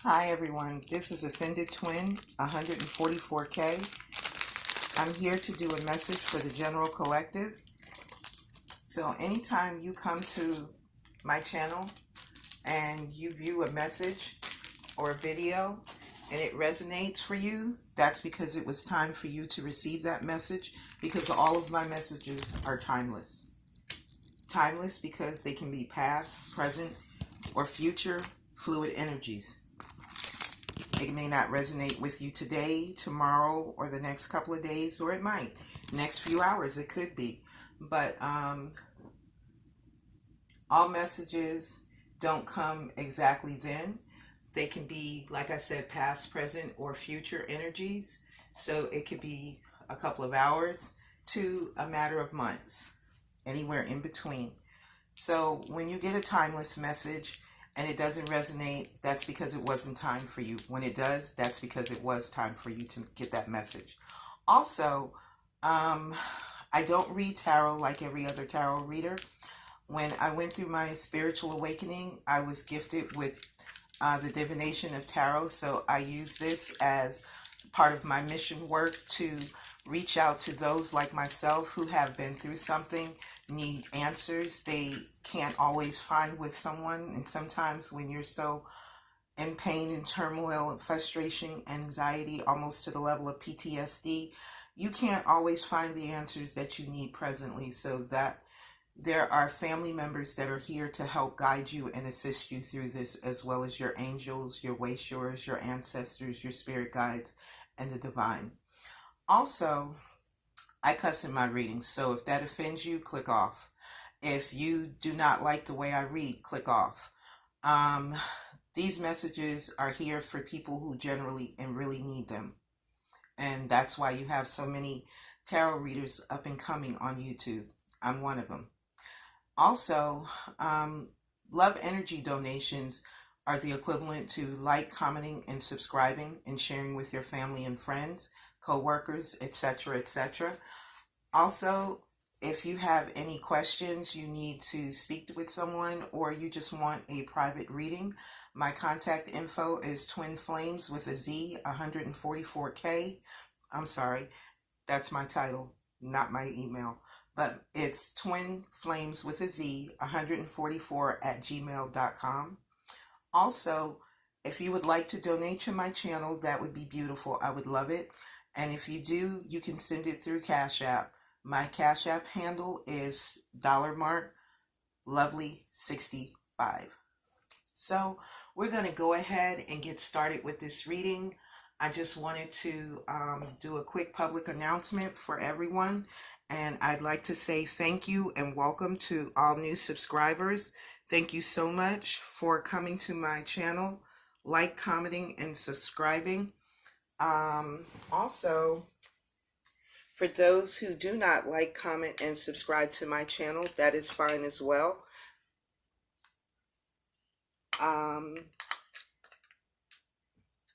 Hi everyone, this is Ascended Twin 144K. I'm here to do a message for the general collective. So anytime you come to my channel and you view a message or a video and it resonates for you, that's because it was time for you to receive that message, because all of my messages are timeless. Timeless because they can be past, present, or future fluid energies. It may not resonate with you today, tomorrow, or the next couple of days, or it might. Next few hours, it could be. But all messages don't come exactly then. They can be, like I said, past, present, or future energies. So it could be a couple of hours to a matter of months, anywhere in between. So when you get a timeless message and it doesn't resonate, that's because it wasn't time for you. When it does, that's because it was time for you to get that message. Also, I don't read tarot like every other tarot reader. When I went through my spiritual awakening, I was gifted with the divination of tarot. So I use this as part of my mission work to reach out to those like myself who have been through something, need answers they can't always find with someone. And sometimes when you're so in pain and turmoil and frustration, anxiety, almost to the level of PTSD, you can't always find the answers that you need presently. So that there are family members that are here to help guide you and assist you through this, as well as your angels, your wayshowers, your ancestors, your spirit guides, and the divine. Also, I cuss in my readings, so if that offends you, click off. If you do not like the way I read, click off. These messages are here for people who generally and really need them. And that's why you have so many tarot readers up and coming on YouTube. I'm one of them. Also, love energy donations are the equivalent to like, commenting, and subscribing and sharing with your family and friends, co-workers, etc., etc. Also, if you have any questions, you need to speak with someone, or you just want a private reading, my contact info is Twin Flames with a Z 144K. I'm sorry, that's my title, not my email. But it's Twin Flames with a Z 144@gmail.com. Also, if you would like to donate to my channel, that would be beautiful. I would love it. And if you do, you can send it through Cash App. My Cash App handle is $lovely65. So we're going to go ahead and get started with this reading. I just wanted to do a quick public announcement for everyone. And I'd like to say thank you and welcome to all new subscribers. Thank you so much for coming to my channel, like, commenting, and subscribing. Also, for those who do not like, comment, and subscribe to my channel, that is fine as well. The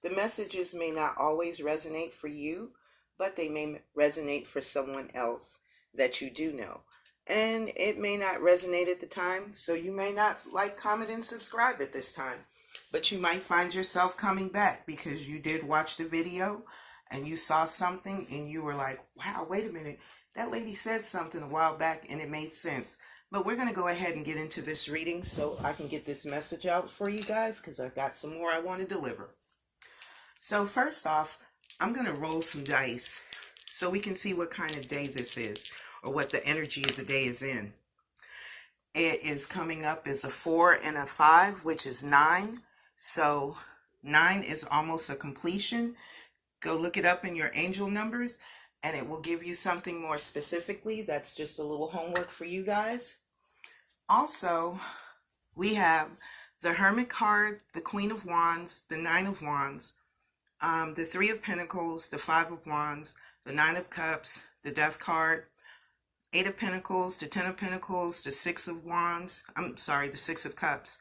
messages may not always resonate for you, but they may resonate for someone else that you do know. And it may not resonate at the time, so you may not like, comment, and subscribe at this time. But you might find yourself coming back because you did watch the video and you saw something and you were like, wow, wait a minute, that lady said something a while back and it made sense. But we're going to go ahead and get into this reading so I can get this message out for you guys, because I've got some more I want to deliver. So first off, I'm going to roll some dice so we can see what kind of day this is, or what the energy of the day is in. It is coming up as a 4 and a 5, which is 9. So 9 is almost a completion. Go look it up in your angel numbers and it will give you something more specifically. That's just a little homework for you guys. Also, we have the Hermit card, the Queen of Wands, the Nine of Wands, the Three of Pentacles, the Five of Wands, the Nine of Cups, the Death card, Eight of Pentacles, the Ten of Pentacles, the Six of Wands, the Six of Cups,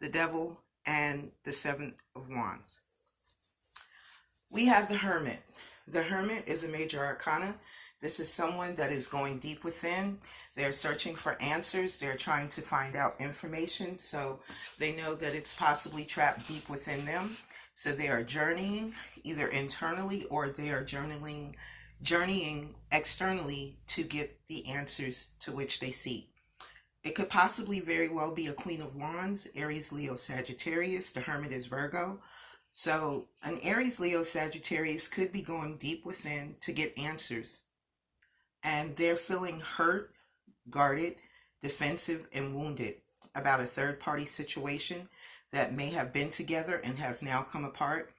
the Devil, and the Seven of Wands. We have the Hermit. The Hermit is a major arcana This is someone that is going deep within. They're searching for answers. They're trying to find out information. So they know that it's possibly trapped deep within them. So they are journeying either internally or they are journeying externally to get the answers to which they seek. It could possibly very well be a Queen of Wands, Aries, Leo, Sagittarius. The Hermit is Virgo. So an Aries, Leo, Sagittarius could be going deep within to get answers. And they're feeling hurt, guarded, defensive, and wounded about a third-party situation that may have been together and has now come apart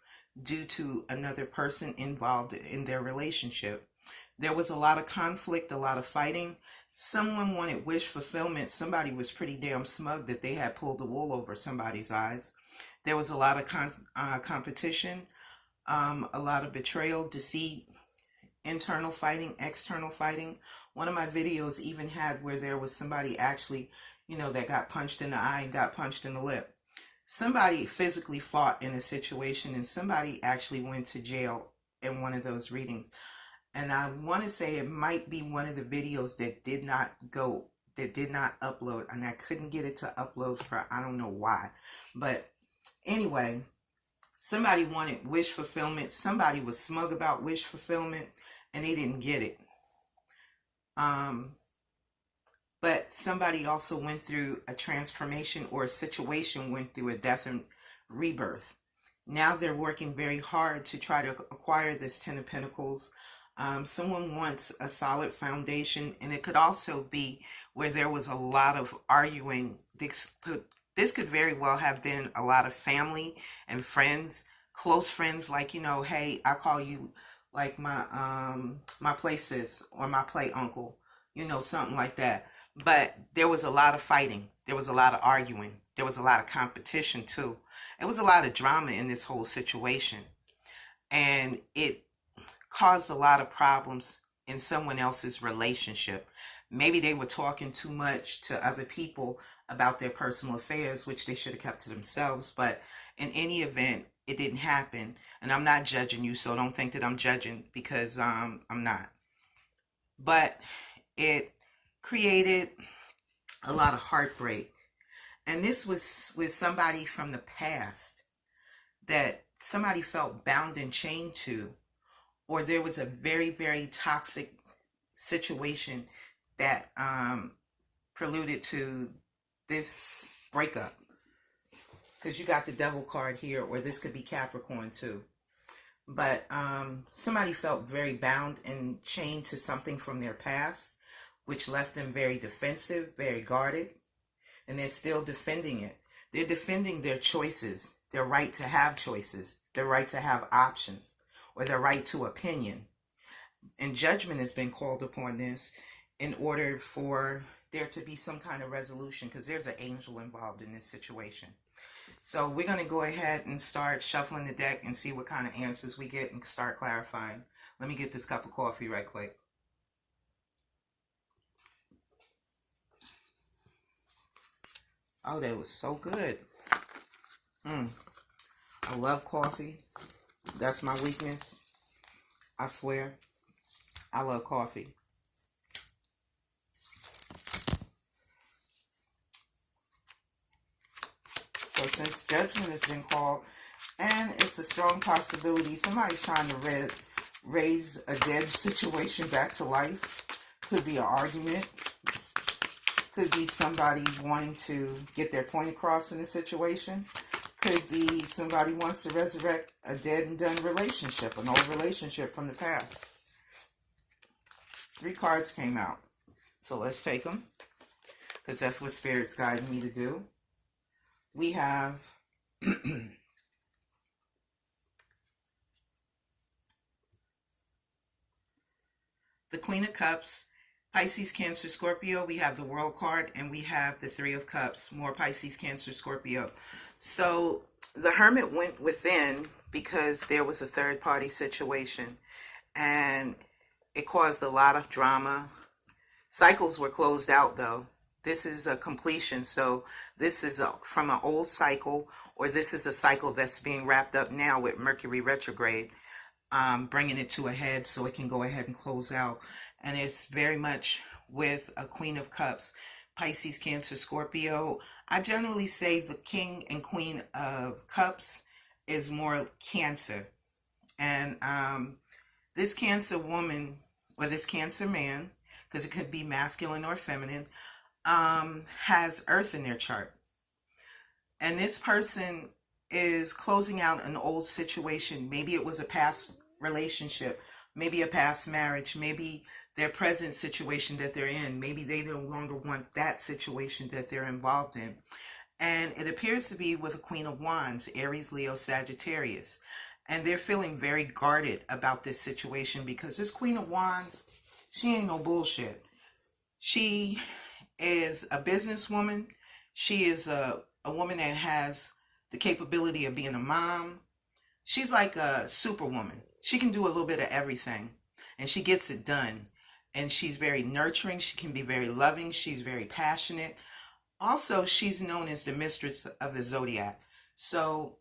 due to another person involved in their relationship. There was a lot of conflict, a lot of fighting. Someone wanted wish fulfillment. Somebody was pretty damn smug that they had pulled the wool over somebody's eyes. There was a lot of competition, a lot of betrayal, deceit, internal fighting, external fighting. One of my videos even had where there was somebody actually, that got punched in the eye and got punched in the lip. Somebody physically fought in a situation and somebody actually went to jail in one of those readings. And I want to say it might be one of the videos that did not upload, and I couldn't get it to upload for, I don't know why. But anyway, somebody wanted wish fulfillment. Somebody was smug about wish fulfillment and they didn't get it. But somebody also went through a transformation, or a situation went through a death and rebirth. Now they're working very hard to try to acquire this Ten of Pentacles. Someone wants a solid foundation, and it could also be where there was a lot of arguing. This could very well have been a lot of family and friends, close friends, like, hey, I call you like my play sis or my play uncle, something like that. But there was a lot of fighting. There was a lot of arguing. There was a lot of competition too. There was a lot of drama in this whole situation. And it caused a lot of problems in someone else's relationship. Maybe they were talking too much to other people about their personal affairs, which they should have kept to themselves. But in any event, it didn't happen. And I'm not judging you, so don't think that I'm judging, because I'm not. But it created a lot of heartbreak. And this was with somebody from the past that somebody felt bound and chained to, or there was a very, very toxic situation that preluded to this breakup. Because you got the Devil card here, or this could be Capricorn too. But somebody felt very bound and chained to something from their past, which left them very defensive, very guarded, and they're still defending it. They're defending their choices, their right to have choices, their right to have options, or their right to opinion. And judgment has been called upon this in order for there to be some kind of resolution, because there's an angel involved in this situation. So we're going to go ahead and start shuffling the deck and see what kind of answers we get and start clarifying. Let me get this cup of coffee right quick. Oh, that was so good. I love coffee. That's my weakness. I swear. I love coffee. So since judgment has been called, and it's a strong possibility somebody's trying to raise a dead situation back to life. Could be an argument. Could be somebody wanting to get their point across in a situation. Could be somebody wants to resurrect a dead and done relationship, an old relationship from the past. 3 cards came out. So let's take them, because that's what Spirit's guiding me to do. We have the Queen of Cups, Pisces, Cancer, Scorpio. We have the World card, and we have the 3 of Cups, more Pisces, Cancer, Scorpio. So the Hermit went within because there was a third-party situation, and it caused a lot of drama. Cycles were closed out, though. This is a completion, so this is from an old cycle, or this is a cycle that's being wrapped up now with Mercury retrograde, bringing it to a head so it can go ahead and close out. and it's very much with a Queen of Cups, Pisces, Cancer, Scorpio. I generally say the King and Queen of Cups is more Cancer. And this Cancer woman or this Cancer man, because it could be masculine or feminine, has Earth in their chart. And this person is closing out an old situation. Maybe it was a past relationship, maybe a past marriage, maybe their present situation that they're in. Maybe they no longer want that situation that they're involved in. And it appears to be with a Queen of Wands, Aries, Leo, Sagittarius. And they're feeling very guarded about this situation because this Queen of Wands, she ain't no bullshit. She is a businesswoman. She is a woman that has the capability of being a mom. She's like a superwoman. She can do a little bit of everything, and she gets it done. And she's very nurturing. She can be very loving. She's very passionate. Also, she's known as the mistress of the zodiac. So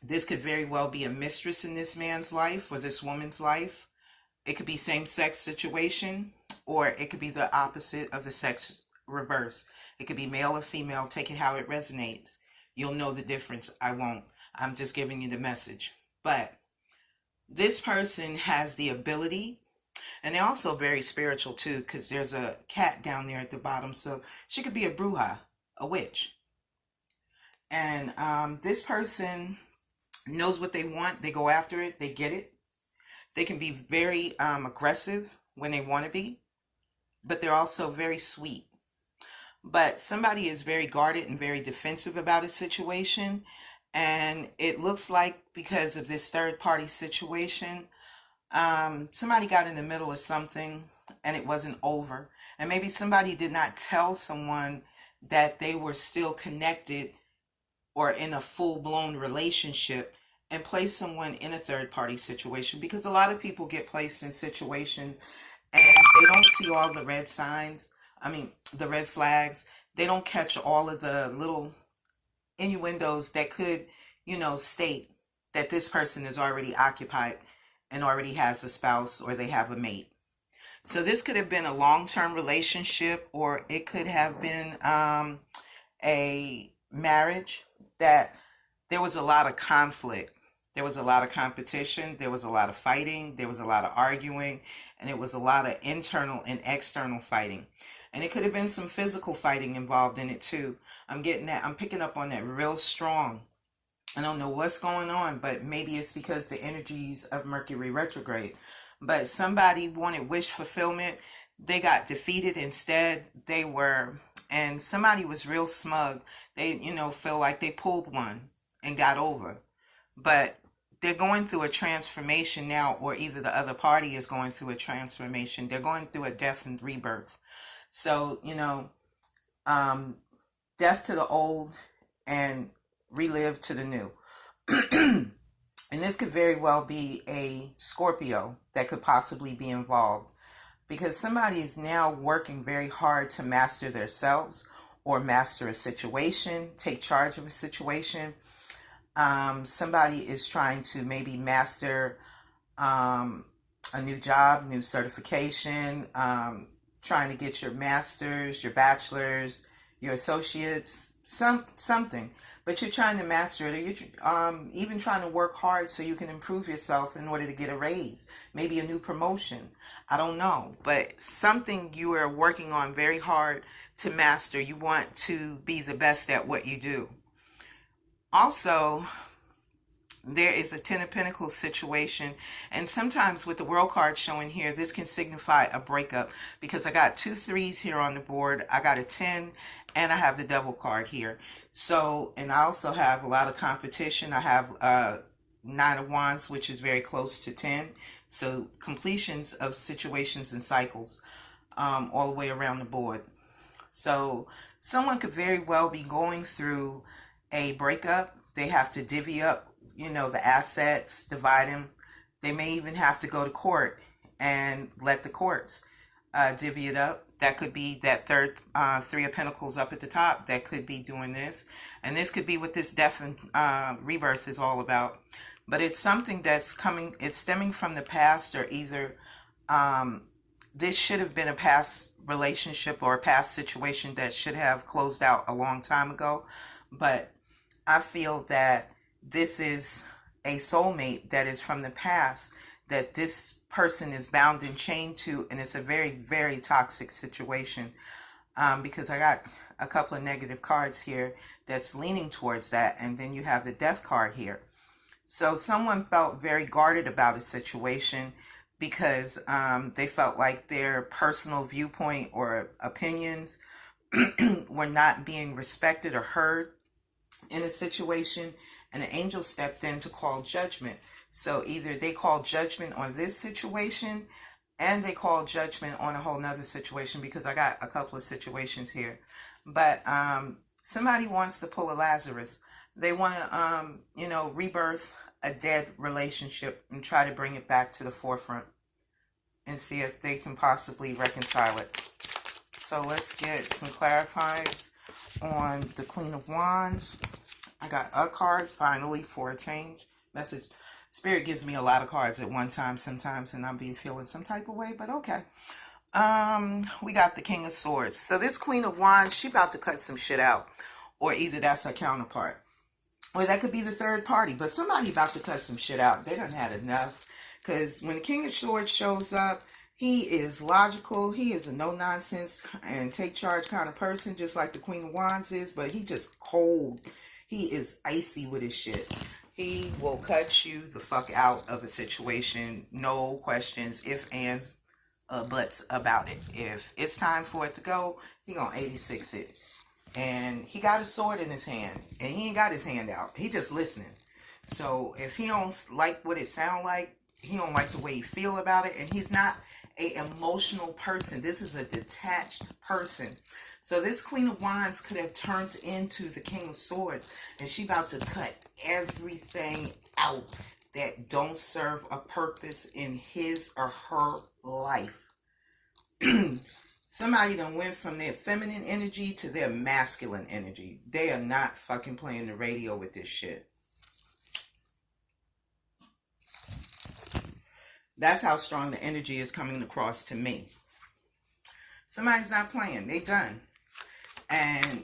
this could very well be a mistress in this man's life or this woman's life. It could be same-sex situation, or it could be the opposite of the sex reverse. It could be male or female. Take it how it resonates. You'll know the difference. I won't. I'm just giving you the message. But this person has the ability, and they're also very spiritual too, because there's a cat down there at the bottom. So she could be a bruja, a witch. And this person knows what they want. They go after it. They get it. They can be very aggressive when they want to be, but they're also very sweet. But somebody is very guarded and very defensive about a situation. And it looks like because of this third party situation, somebody got in the middle of something and it wasn't over. And maybe somebody did not tell someone that they were still connected or in a full-blown relationship and place someone in a third party situation, because a lot of people get placed in situations and they don't see all the red signs. The red flags. They don't catch all of the little innuendos that could, state that this person is already occupied and already has a spouse or they have a mate. So this could have been a long-term relationship, or it could have been a marriage that there was a lot of conflict. There was a lot of competition. There was a lot of fighting. There was a lot of arguing. And it was a lot of internal and external fighting. And it could have been some physical fighting involved in it too. I'm getting that. I'm picking up on that real strong. I don't know what's going on, but maybe it's because the energies of Mercury retrograde. But somebody wanted wish fulfillment. They got defeated instead. And somebody was real smug. They, feel like they pulled one and got over. But they're going through a transformation now, or either the other party is going through a transformation. They're going through a death and rebirth. So, death to the old and relive to the new. And this could very well be a Scorpio that could possibly be involved, because somebody is now working very hard to master themselves or master a situation, take charge of a situation. Somebody is trying to maybe master a new job, new certification, trying to get your master's, your bachelor's, your associates, something. But you're trying to master it, or you're even trying to work hard so you can improve yourself in order to get a raise, maybe a new promotion. I don't know, but something you are working on very hard to master. You want to be the best at what you do. Also, there is a Ten of Pentacles situation, and sometimes with the World card showing here, this can signify a breakup, because I got 2 3s here on the board. I got a 10, and I have the Devil card here. So, and I also have a lot of competition. I have 9 of Wands, which is very close to 10. So completions of situations and cycles all the way around the board. So someone could very well be going through a breakup. They have to divvy up, the assets, divide them. They may even have to go to court and let the courts divvy it up. That could be that third 3 of Pentacles up at the top. That could be doing this. And this could be what this death and rebirth is all about. But it's something that's coming, it's stemming from the past, or either this should have been a past relationship or a past situation that should have closed out a long time ago. But I feel that this is a soulmate that is from the past that this person is bound and chained to, and it's a very, very toxic situation. Because I got a couple of negative cards here that's leaning towards that, and then you have the death card here. So someone felt very guarded about a situation because they felt like their personal viewpoint or opinions were not being respected or heard in a situation, and the angel stepped in to call judgment. So either they called judgment on this situation, and they called judgment on a whole nother situation, because I got a couple of situations here. But somebody wants to pull a Lazarus. They want to, rebirth a dead relationship and try to bring it back to the forefront and see if they can possibly reconcile it. So let's get some clarifiers on the Queen of Wands. I got a card, finally, for a change. Message. Spirit gives me a lot of cards at one time sometimes, and I'll be feeling some type of way, but okay. We got the King of Swords. So this Queen of Wands, she about to cut some shit out. Or either that's her counterpart. Or that could be the third party. But somebody about to cut some shit out. They done had enough. Because when the King of Swords shows up, he is logical. He is a no-nonsense and take charge kind of person, just like the Queen of Wands is. But he just cold. He is icy with his shit. He will cut you the fuck out of a situation. No questions, ifs, ands, buts about it. If it's time for it to go, he gonna 86 it. And he got a sword in his hand. And he ain't got his hand out. He just listening. So if he don't like what it sound like, he don't like the way he feel about it, and he's not a emotional person. This is a detached person. So this Queen of Wands could have turned into the King of Swords, and she about to cut everything out that don't serve a purpose in his or her life. Somebody done went from their feminine energy to their masculine energy. They are not fucking playing the radio with this shit. That's how strong the energy is coming across to me. Somebody's not playing. They done. And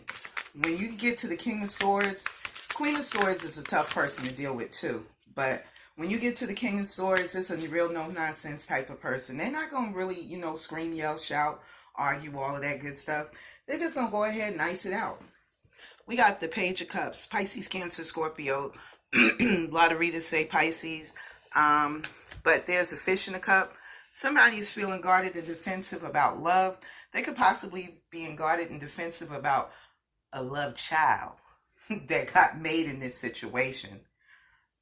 when you get to the King of Swords, Queen of Swords is a tough person to deal with too. But when you get to the King of Swords, it's a real no-nonsense type of person. They're not going to really, scream, yell, shout, argue, all of that good stuff. They're just going to go ahead and ice it out. We got the Page of Cups. Pisces, Cancer, Scorpio. A lot of readers say Pisces. But there's a fish in the cup. Somebody is feeling guarded and defensive about love. They could possibly be guarded and defensive about a loved child that got made in this situation.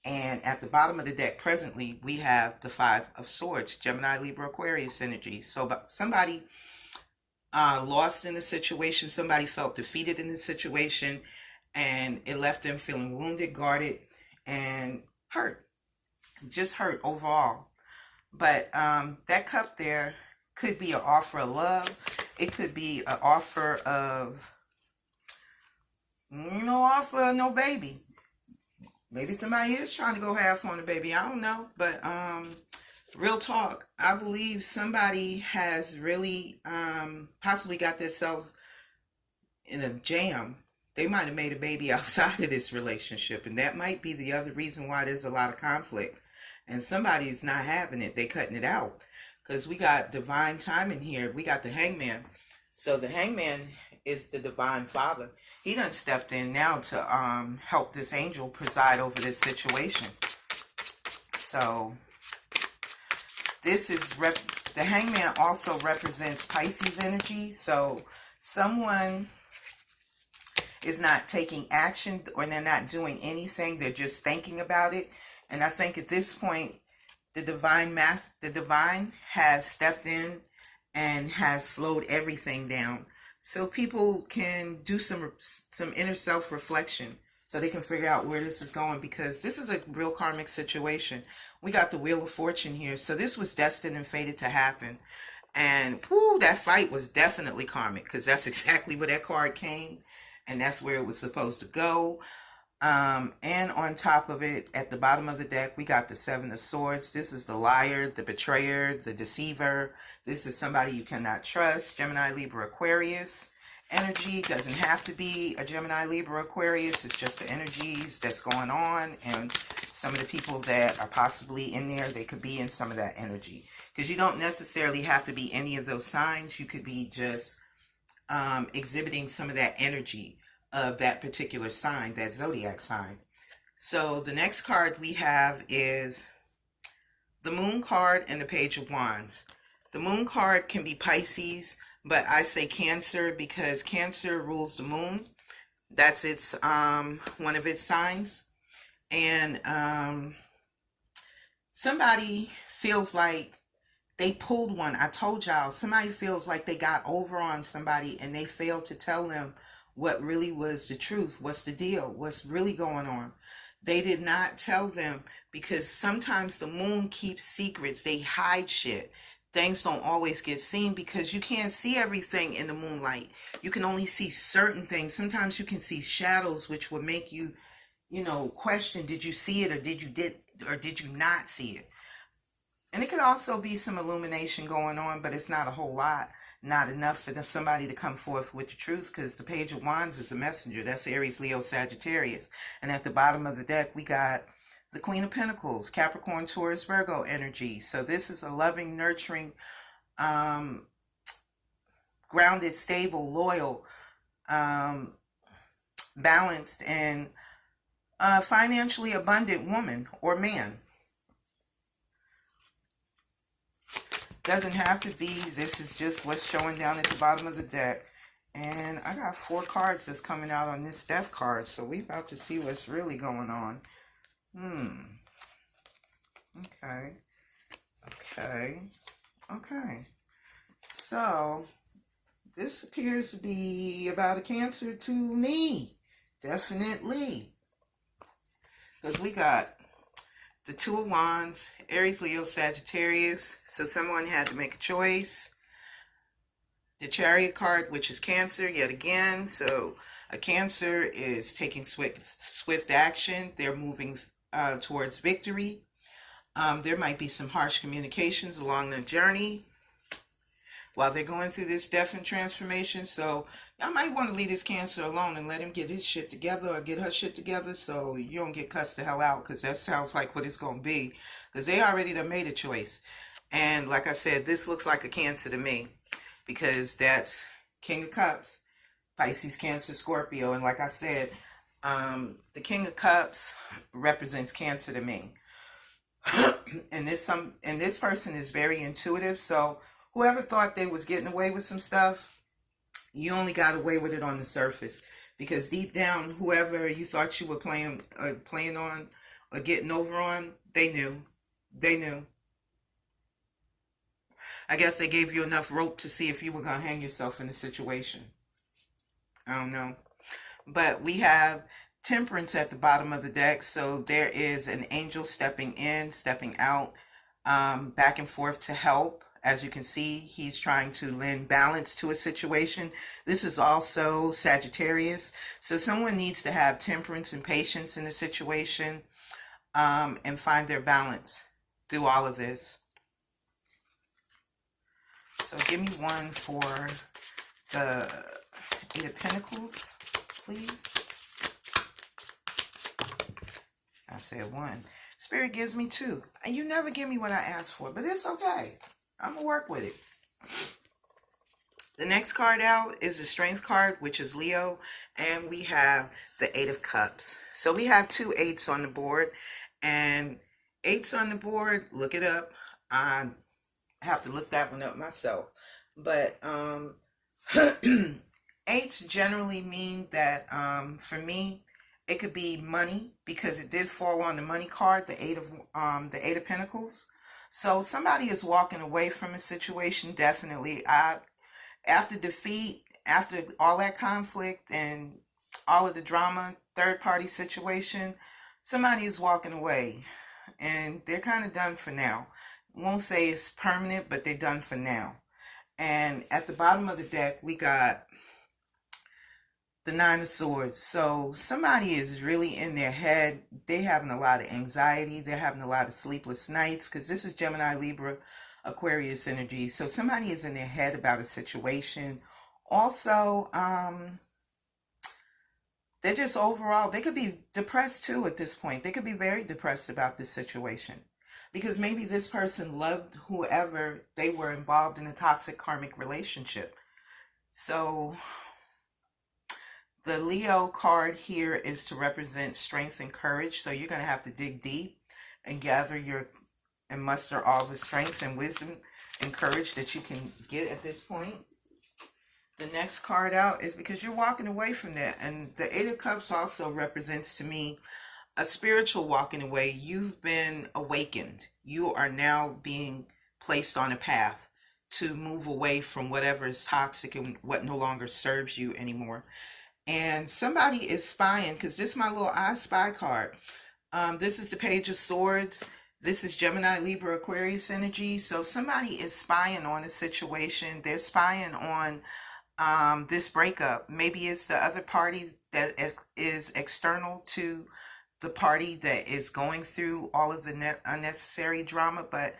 And at the bottom of the deck presently, we have the Five of Swords, Gemini, Libra, Aquarius energy. So somebody lost in a situation. Somebody felt defeated in the situation, and it left them feeling wounded, guarded, and hurt. Just hurt overall. But that cup there could be an offer of love. It could be an offer of no baby. Maybe somebody is trying to go half on a baby. I don't know. But real talk, I believe somebody has really possibly got themselves in a jam. They might have made a baby outside of this relationship, and that might be the other reason why there's a lot of conflict. And somebody's not having it. They cutting it out. Because we got divine timing here. We got the Hangman. So the Hangman is the divine father. He done stepped in now to help this angel preside over this situation. So this is the Hangman also represents Pisces energy. So someone is not taking action, or they're not doing anything. They're just thinking about it. And I think at this point, the divine has stepped in and has slowed everything down, so people can do some inner self-reflection, so they can figure out where this is going, because this is a real karmic situation. We got the Wheel of Fortune here, so this was destined and fated to happen. And that fight was definitely karmic, because that's exactly where that card came, and that's where it was supposed to go. And on top of it, at the bottom of the deck, we got the Seven of Swords. This is the liar, the betrayer, the deceiver. This is somebody you cannot trust. Gemini, Libra, Aquarius. Energy doesn't have to be a Gemini, Libra, Aquarius. It's just the energies that's going on. And some of the people that are possibly in there, they could be in some of that energy. Because you don't necessarily have to be any of those signs. You could be just exhibiting some of that energy of that particular sign, that zodiac sign. So the next card we have is the Moon card and the Page of Wands. The Moon card can be Pisces, but I say Cancer because Cancer rules the Moon. That's its one of its signs. And somebody feels like they pulled one. I told y'all, somebody feels like they got over on somebody and they failed to tell them what really was the truth. What's the deal? What's really going on? They did not tell them, because sometimes the moon keeps secrets. They hide shit. Things don't always get seen because you can't see everything in the moonlight. You can only see certain things. Sometimes you can see shadows, which will make you, question, did you see it or did you not see it? And it could also be some illumination going on, but it's not a whole lot. Not enough for somebody to come forth with the truth, because the Page of Wands is a messenger. That's Aries, Leo, Sagittarius. And at the bottom of the deck, we got the Queen of Pentacles, Capricorn, Taurus, Virgo energy. So this is a loving, nurturing, grounded, stable, loyal, balanced, and financially abundant woman or man. Doesn't have to be. This is just what's showing down at the bottom of the deck. And I got 4 cards that's coming out on this death card. So we're about to see what's really going on. Okay. So this appears to be about a Cancer to me. Definitely. Because we got the Two of Wands, Aries, Leo, Sagittarius. So someone had to make a choice. The Chariot card, which is Cancer yet again. So a Cancer is taking swift action. They're moving towards victory. There might be some harsh communications along the journey while they're going through this death and transformation. So y'all might want to leave this Cancer alone and let him get his shit together or get her shit together so you don't get cussed the hell out, because that sounds like what it's going to be, because they already done made a choice. And like I said, this looks like a Cancer to me, because that's King of Cups, Pisces, Cancer, Scorpio. And like I said, the King of Cups represents Cancer to me. and this person is very intuitive. So whoever thought they was getting away with some stuff, you only got away with it on the surface, because deep down, whoever you thought you were playing on or getting over on, they knew. I guess they gave you enough rope to see if you were going to hang yourself in a situation. I don't know. But we have Temperance at the bottom of the deck. So there is an angel stepping in, stepping out, back and forth to help. As you can see, he's trying to lend balance to a situation. This is also Sagittarius. So someone needs to have temperance and patience in a situation, and find their balance through all of this. So give me one for the Eight of Pentacles, please. I said 1. Spirit gives me 2. And you never give me what I asked for, but it's okay. I'm going to work with it. The next card out is the Strength card, which is Leo. And we have the 8 of Cups. So we have 2 8s on the board. And 8s on the board, look it up. I have to look that one up myself. But 8s generally mean that, for me, it could be money, because it did fall on the money card, the 8 of Pentacles. So somebody is walking away from a situation, definitely. After defeat, after all that conflict and all of the drama, third-party situation, somebody is walking away. And they're kind of done for now. Won't say it's permanent, but they're done for now. And at the bottom of the deck, we got the Nine of Swords. So somebody is really in their head. They're having a lot of anxiety. They're having a lot of sleepless nights because this is Gemini, Libra, Aquarius energy. So somebody is in their head about a situation. Also, they're just overall, they could be depressed too at this point. They could be very depressed about this situation because maybe this person loved whoever they were involved in a toxic karmic relationship. So the Leo card here is to represent strength and courage. So you're going to have to dig deep and and muster all the strength and wisdom and courage that you can get at this point. The next card out is because you're walking away from that. And the Eight of Cups also represents to me a spiritual walking away. You've been awakened. You are now being placed on a path to move away from whatever is toxic and what no longer serves you anymore. And somebody is spying, because this is my little I Spy card. This is the Page of Swords. This is Gemini, Libra, Aquarius energy. So somebody is spying on a situation. They're spying on this breakup. Maybe it's the other party that is external to the party that is going through all of the unnecessary drama, but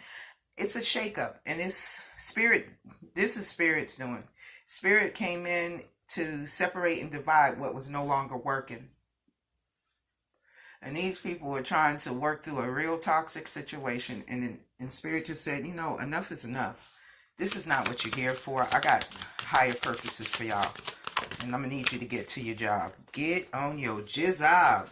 it's a shakeup, and it's spirit. This is spirit's doing. Spirit came in to separate and divide what was no longer working. And these people were trying to work through a real toxic situation, and spirit just said, you know, enough is enough. This is not what you're here for. I got higher purposes for y'all. And I'm going to need you to get to your job. Get on your job.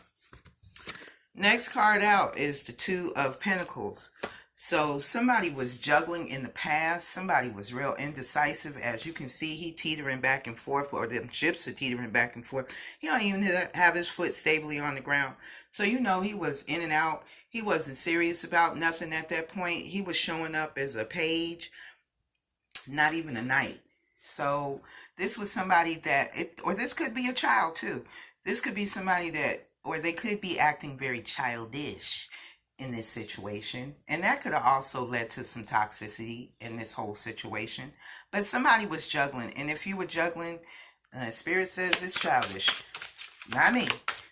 Next card out is the Two of Pentacles. So somebody was juggling in the past. Somebody was real indecisive. As you can see, he teetering back and forth, or them ships are teetering back and forth. He don't even have his foot stably on the ground. So you know he was in and out. He wasn't serious about nothing at that point. He was showing up as a page, not even a knight. So this was somebody that, or this could be a child too. This could be somebody that, or they could be acting very childish in this situation. And that could have also led to some toxicity in this whole situation. But somebody was juggling. And if you were juggling, Spirit says it's childish. Not me.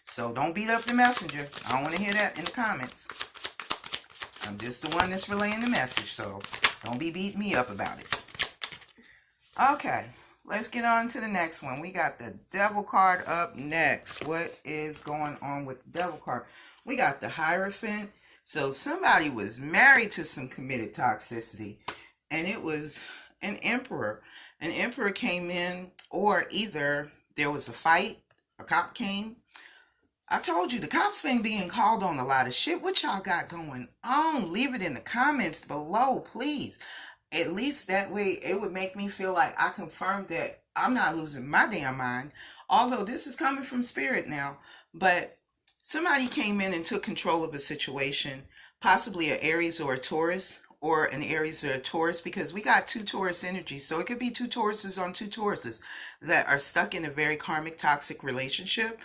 So don't beat up the messenger. I don't want to hear that in the comments. I'm just the one that's relaying the message. So don't be beating me up about it. Okay. Let's get on to the next one. We got the Devil card up next. What is going on with the Devil card? We got the Hierophant. So somebody was married to some committed toxicity, and it was an emperor. An emperor came in, or either there was a fight, a cop came. I told you, the cops been being called on a lot of shit. What y'all got going on? Leave it in the comments below, please. At least that way it would make me feel like I confirmed that I'm not losing my damn mind. Although this is coming from Spirit now. But somebody came in and took control of a situation. Possibly an Aries or a Taurus. Or an Aries or a Taurus. Because we got two Taurus energies. So it could be two Tauruses on two Tauruses that are stuck in a very karmic, toxic relationship.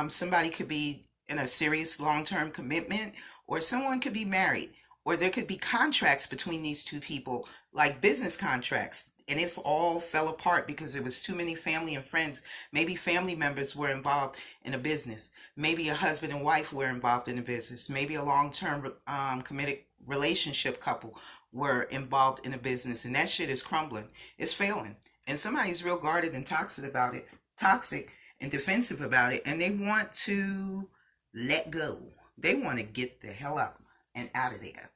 Somebody could be in a serious long-term commitment. Or someone could be married. Or there could be contracts between these two people, like business contracts. And if all fell apart because there was too many family and friends, maybe family members were involved in a business. Maybe a husband and wife were involved in a business. Maybe a long-term committed relationship couple were involved in a business. And that shit is crumbling. It's failing. And somebody's real guarded and toxic about it. Toxic and defensive about it. And they want to let go. They want to get the hell out and out of there.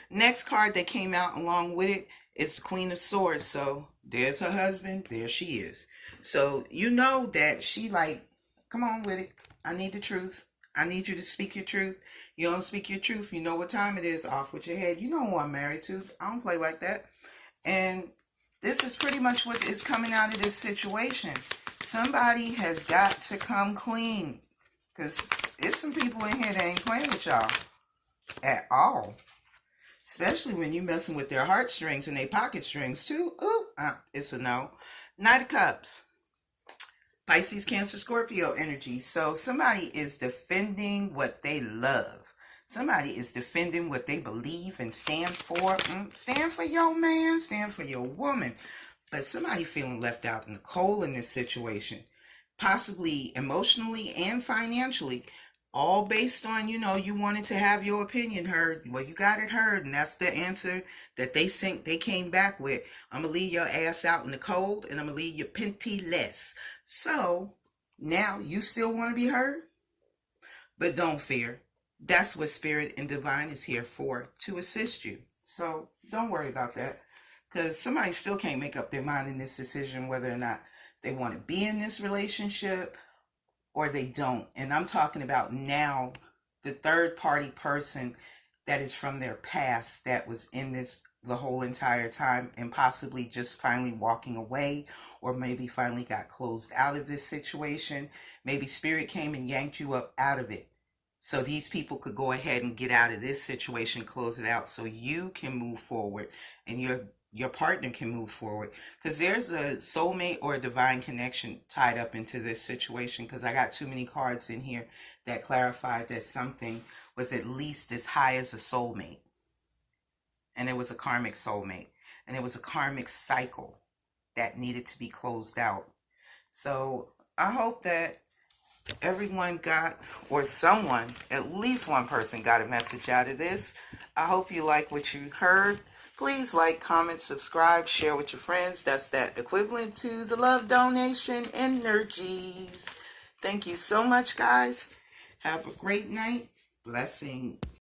Next card that came out along with it is the Queen of Swords. So there's her husband. There she is. So you know that she like, come on with it. I need the truth. I need you to speak your truth. You don't speak your truth. You know what time it is. Off with your head. You know who I'm married to. I don't play like that. And this is pretty much what is coming out of this situation. Somebody has got to come clean. Because there's some people in here that ain't playing with y'all at all. Especially when you messing with their heartstrings and their pocket strings too. Ooh, it's a no. Knight of Cups. Pisces, Cancer, Scorpio energy. So somebody is defending what they love. Somebody is defending what they believe and stand for. Stand for your man. Stand for your woman. But somebody feeling left out in the cold in this situation. possibly emotionally and financially, all based on, you wanted to have your opinion heard. Well, you got it heard, and that's the answer that they came back with. I'm gonna leave your ass out in the cold, and I'm gonna leave you penniless. So now you still want to be heard, but don't fear. That's what Spirit and Divine is here for, to assist you. So don't worry about that, because somebody still can't make up their mind in this decision whether or not they want to be in this relationship or they don't. And I'm talking about now the third party person that is from their past that was in this the whole entire time and possibly just finally walking away, or maybe finally got closed out of this situation. Maybe Spirit came and yanked you up out of it, so these people could go ahead and get out of this situation, close it out, so you can move forward and your partner can move forward, because there's a soulmate or a divine connection tied up into this situation, because I got too many cards in here that clarified that something was at least as high as a soulmate, and it was a karmic soulmate, and it was a karmic cycle that needed to be closed out. So I hope that everyone got, or someone, at least one person got a message out of this. I hope you like what you heard. Please like, comment, subscribe, share with your friends. That's that equivalent to the love donation energies. Thank you so much, guys. Have a great night. Blessings.